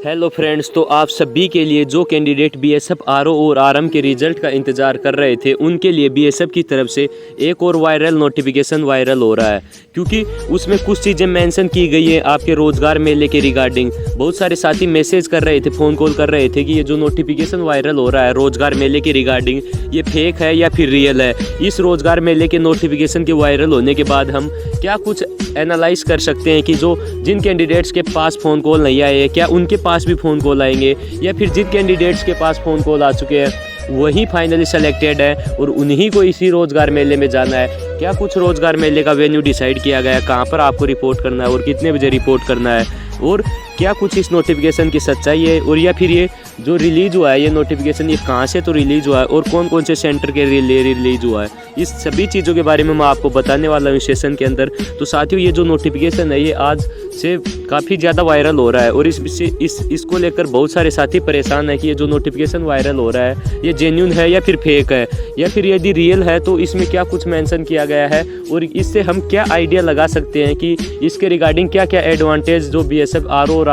Hello friends, तो आप सभी के लिए जो कैंडिडेट बीएसएफ आरओ और आरएम के रिजल्ट का इंतज़ार कर रहे थे, उनके लिए बीएसएफ की तरफ से एक और वायरल नोटिफिकेशन वायरल हो रहा है, क्योंकि उसमें कुछ चीज़ें मेंशन की गई है आपके रोज़गार मेले के रिगार्डिंग। बहुत सारे साथी मैसेज कर रहे थे, फ़ोन कॉल कर रहे थे कि ये जो नोटिफिकेशन वायरल हो रहा है रोज़गार मेले के रिगार्डिंग, ये फेक है या फिर रियल है। इस रोज़गार मेले के नोटिफिकेशन के वायरल होने के बाद हम क्या कुछ एनालाइज कर सकते हैं कि जो जिन कैंडिडेट्स के पास फ़ोन कॉल नहीं आए, क्या उनके पास भी फ़ोन कॉल आएंगे, या फिर जिन कैंडिडेट्स के पास फ़ोन कॉल आ चुके हैं वही फाइनली सेलेक्टेड है और उन्हीं को इसी रोज़गार मेले में जाना है। क्या कुछ रोज़गार मेले का वेन्यू डिसाइड किया गया है, कहाँ पर आपको रिपोर्ट करना है और कितने बजे रिपोर्ट करना है, और क्या कुछ इस नोटिफिकेशन की सच्चाई है, और या फिर ये जो रिलीज़ हुआ है ये नोटिफिकेशन ये कहाँ से तो रिलीज़ हुआ है और कौन कौन से सेंटर के लिए रिलीज़ हुआ है, इस सभी चीज़ों के बारे में मैं आपको बताने वाला हूँ सेशन के अंदर। तो साथियों, ये जो नोटिफिकेशन है ये आज से काफ़ी ज़्यादा वायरल हो रहा है और इसको लेकर बहुत सारे साथी परेशान हैं कि ये जो नोटिफिकेशन वायरल हो रहा है ये जेन्युइन है या फिर फेक है, या फिर यदि रियल है तो इसमें क्या कुछ मेंशन किया गया है और इससे हम क्या आइडिया लगा सकते हैं कि इसके रिगार्डिंग क्या क्या एडवांटेज जो बीएसएफ आरओ और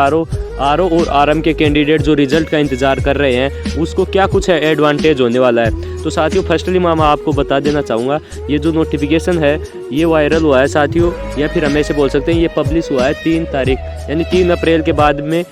आरएम के कैंडिडेट जो रिजल्ट का इंतज़ार कर रहे हैं उसको क्या कुछ एडवांटेज होने वाला है। तो साथियों, फर्स्टली मैं आपको बता देना चाहूँगा, ये जो नोटिफिकेशन है ये वायरल हुआ है साथियों, या फिर हम ऐसे बोल सकते हैं ये पब्लिश हुआ है 3 तारीख यानी 3 अप्रैल के बाद में।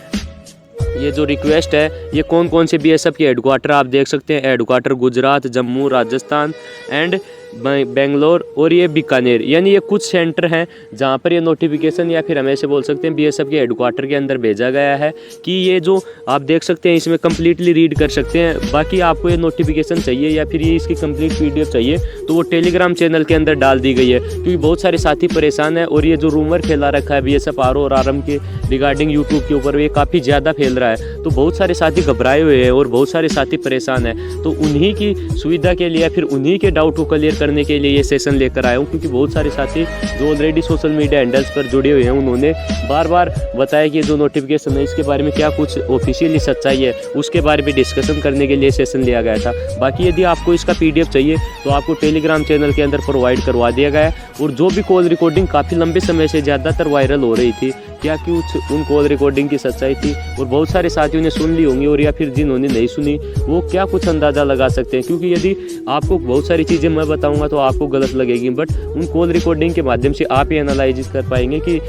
ये जो रिक्वेस्ट है ये कौन कौन से बीएसएफ के हेडक्वार्टर आप देख सकते हैं, हेडक्वार्टर गुजरात, जम्मू, राजस्थान एंड बेंगलोर और ये बीकानेर, यानी ये कुछ सेंटर हैं जहाँ पर ये नोटिफिकेशन या फिर हम ऐसे बोल सकते हैं बीएसएफ के हेडक्वार्टर के अंदर भेजा गया है कि ये जो आप देख सकते हैं इसमें कम्प्लीटली रीड कर सकते हैं। बाकी आपको ये नोटिफिकेशन चाहिए या फिर ये इसकी कंप्लीट पीडीएफ चाहिए तो वो टेलीग्राम चैनल के अंदर डाल दी गई है, क्योंकि बहुत सारे साथी परेशान है और ये जो रूमर फैला रखा है बीएसएफ आरओ और आरएम के रिगार्डिंग यूट्यूब के ऊपर ये काफ़ी ज़्यादा फैल रहा है, तो बहुत सारे साथी घबराए हुए हैं और बहुत सारे साथी परेशान हैं। तो उन्हीं की सुविधा के लिए या फिर उन्हीं के डाउट को क्लियर करने के लिए ये सेशन लेकर आया हूँ, क्योंकि बहुत सारे साथी जो ऑलरेडी सोशल मीडिया हैंडल्स पर जुड़े हुए हैं उन्होंने बार बार बताया कि जो नोटिफिकेशन है इसके बारे में क्या कुछ ऑफिशियली सच्चाई है उसके बारे में डिस्कशन करने के लिए सेशन लिया गया था। बाकी यदि आपको इसका पीडीएफ चाहिए तो आपको टेलीग्राम चैनल के अंदर प्रोवाइड करवा दिया गया है। और जो भी कॉल रिकॉर्डिंग काफ़ी लंबे समय से ज़्यादातर वायरल हो रही थी, क्या कुछ उन कॉल रिकॉर्डिंग की सच्चाई थी और बहुत सारे साथियों ने सुन ली होंगी, और या फिर जिन्होंने नहीं सुनी वो क्या कुछ अंदाज़ा लगा सकते हैं, क्योंकि यदि आपको बहुत सारी चीज़ें मैं बताऊंगा तो आपको गलत लगेगी, बट उन कॉल रिकॉर्डिंग के माध्यम से आप ये एनालाइज कर पाएंगे कि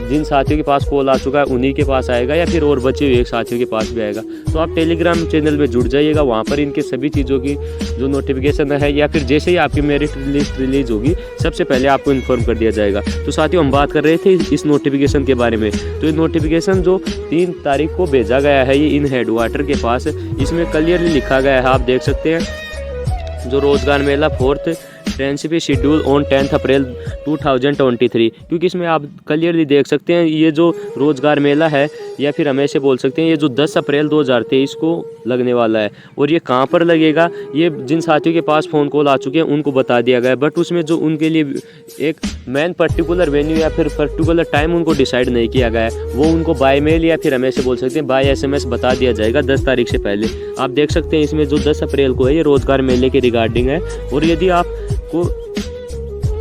जिन साथियों के पास कॉल आ चुका है उन्हीं के पास आएगा या फिर और बचे हुए साथियों के पास भी आएगा। तो आप टेलीग्राम चैनल में जुड़ जाइएगा, वहाँ पर इनके सभी चीज़ों की जो नोटिफिकेशन है या फिर जैसे ही आपकी मेरिट लिस्ट रिलीज होगी सबसे पहले आपको इन्फॉर्म कर दिया जाएगा। तो साथियों, हम बात कर रहे थे इस नोटिफिकेशन के बारे में। तो ये नोटिफिकेशन जो 3 तारीख को भेजा गया है ये इन हेडक्वार्टर के पास, इसमें क्लियरली लिखा गया है, आप देख सकते हैं, जो रोज़गार मेला 4th फ्रेंडशिप शेड्यूल ऑन 10 अप्रैल 2023, क्योंकि इसमें आप क्लियरली देख सकते हैं ये जो रोज़गार मेला है या फिर हम ऐसे बोल सकते हैं ये जो 10 अप्रैल 2023 को लगने वाला है। और ये कहाँ पर लगेगा ये जिन साथियों के पास फ़ोन कॉल आ चुके हैं उनको बता दिया गया है, बट उसमें जो उनके लिए एक मेन पर्टिकुलर वेन्यू या फिर पर्टिकुलर टाइम उनको डिसाइड नहीं किया गया है, वो उनको बाय मेल या फिर हम ऐसे बोल सकते हैं बाय एसएमएस बता दिया जाएगा 10 तारीख से पहले। आप देख सकते हैं इसमें जो 10 अप्रैल को है ये रोज़गार मेले के रिगार्डिंग है। और यदि आपको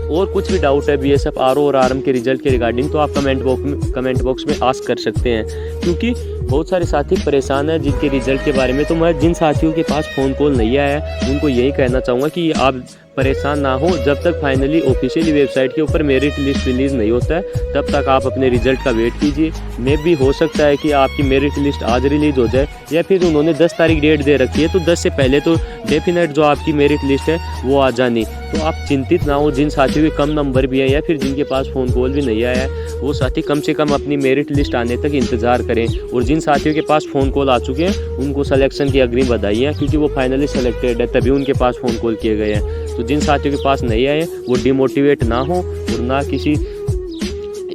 और कुछ भी डाउट है बीएसएफ आरओ और आरएम के रिजल्ट के रिगार्डिंग तो आप कमेंट बॉक्स में आस्क कर सकते हैं, क्योंकि बहुत सारे साथी परेशान हैं जिनके रिजल्ट के बारे में। तो मैं जिन साथियों के पास फ़ोन कॉल नहीं आया है उनको यही कहना चाहूँगा कि आप परेशान ना हो, जब तक फाइनली ऑफिशियली वेबसाइट के ऊपर मेरिट लिस्ट रिलीज़ नहीं होता है तब तक आप अपने रिजल्ट का वेट कीजिए। मे भी हो सकता है कि आपकी मेरिट लिस्ट आज रिलीज़ हो जाए, या फिर उन्होंने 10 तारीख डेट दे रखी है तो 10 से पहले तो डेफिनेट जो आपकी मेरिट लिस्ट है वो आ जानी। तो आप चिंतित ना हो, जिन साथियों के कम नंबर भी हैं या फिर जिनके पास फ़ोन कॉल भी नहीं आया है वो साथी कम से कम अपनी मेरिट लिस्ट आने तक इंतज़ार करें। और जिन साथियों के पास फ़ोन कॉल आ चुके हैं उनको सिलेक्शन की अग्रिम बधाई है, क्योंकि वो फाइनली सेलेक्टेड है तभी उनके पास फ़ोन कॉल किए गए हैं। तो जिन साथियों के पास नहीं आए वो डिमोटिवेट ना हो और ना किसी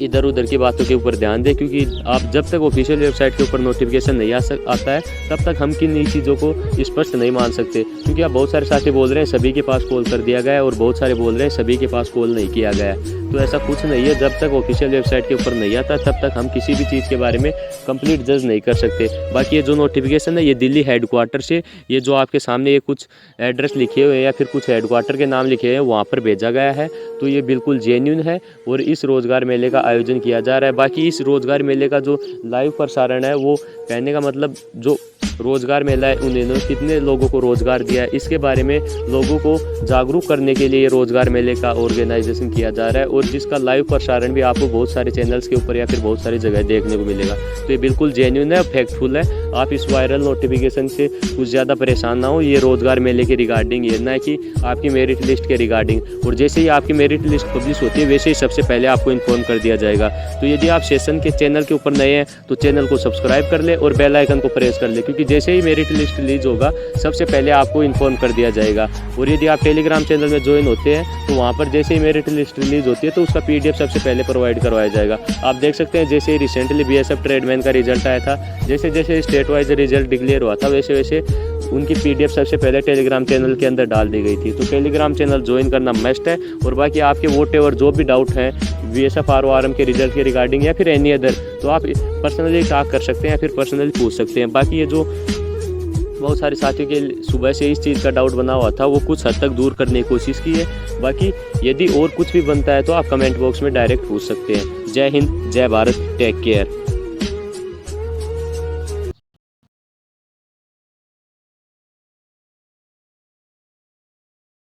इधर उधर की बातों के ऊपर ध्यान दें, क्योंकि आप जब तक ऑफिशियल वेबसाइट के ऊपर नोटिफिकेशन नहीं आता है तब तक हम किन चीज़ों को स्पष्ट नहीं मान सकते। क्योंकि आप बहुत सारे साथी बोल रहे हैं सभी के पास कॉल कर दिया गया है और बहुत सारे बोल रहे हैं सभी के पास कॉल नहीं किया गया है, तो ऐसा कुछ नहीं है। जब तक ऑफिशियल वेबसाइट के ऊपर नहीं आता तब तक हम किसी भी चीज़ के बारे में कंप्लीट जज नहीं कर सकते। बाकी ये जो नोटिफिकेशन है ये दिल्ली हेडक्वार्टर से, ये जो आपके सामने ये कुछ एड्रेस लिखे हुए हैं या फिर कुछ हेडक्वार्टर के नाम लिखे हुए हैं वहाँ पर भेजा गया है, तो ये बिल्कुल जेन्युइन है और इस रोज़गार मेले का आयोजन किया जा रहा है। बाकी इस रोज़गार मेले का जो लाइव प्रसारण है, वो कहने का मतलब जो रोज़गार मेला है उन्होंने कितने लोगों को रोज़गार दिया है, इसके बारे में लोगों को जागरूक करने के लिए रोज़गार मेले का ऑर्गेनाइजेशन किया जा रहा है। और जिसका लाइव प्रसारण भी आपको बहुत सारे चैनल्स के ऊपर या फिर बहुत सारी जगह देखने को मिलेगा। तो ये बिल्कुल जेन्युइन है, फैक्टफुल है। आप इस वायरल नोटिफिकेशन से कुछ ज़्यादा परेशान ना हो। ये रोज़गार मेले के रिगार्डिंग ये ना कि आपकी मेरिट लिस्ट के रिगार्डिंग। और जैसे ही आपकी मेरिट लिस्ट पब्लिश होती है वैसे ही सबसे पहले आपको इन्फॉर्म कर दिया जाएगा। तो यदि आप सेशन के चैनल के ऊपर नए हैं तो चैनल को सब्सक्राइब कर ले और बेल आइकन को प्रेस कर ले, क्योंकि जैसे ही मेरिट लिस्ट रिलीज होगा सबसे पहले आपको इन्फॉर्म कर दिया जाएगा। और यदि आप टेलीग्राम चैनल में ज्वाइन होते हैं तो वहाँ पर जैसे ही मेरिट लिस्ट रिलीज होती है तो उसका PDF सबसे पहले प्रोवाइड करवाया जाएगा। आप देख सकते हैं जैसे ही रिसेंटली BSF ट्रेडमैन का रिजल्ट आया था, जैसे जैसे स्टेट वाइज रिजल्ट डिक्लेयर हुआ था वैसे वैसे उनकी PDF सबसे पहले टेलीग्राम चैनल के अंदर डाल दी गई थी। तो टेलीग्राम चैनल ज्वाइन करना मस्ट है। और बाकी आपके वोटेवर जो भी डाउट हैं BSF RO RM के रिजल्ट के रिगार्डिंग या फिर एनी अदर, तो आप पर्सनली टॉक कर सकते हैं या फिर पर्सनली पूछ सकते हैं। बाकी ये जो बहुत सारे साथियों के सुबह से इस चीज़ का डाउट बना हुआ था वो कुछ हद तक दूर करने की कोशिश की है। बाकी यदि और कुछ भी बनता है तो आप कमेंट बॉक्स में डायरेक्ट पूछ सकते हैं। जय हिंद, जय भारत, टेक केयर।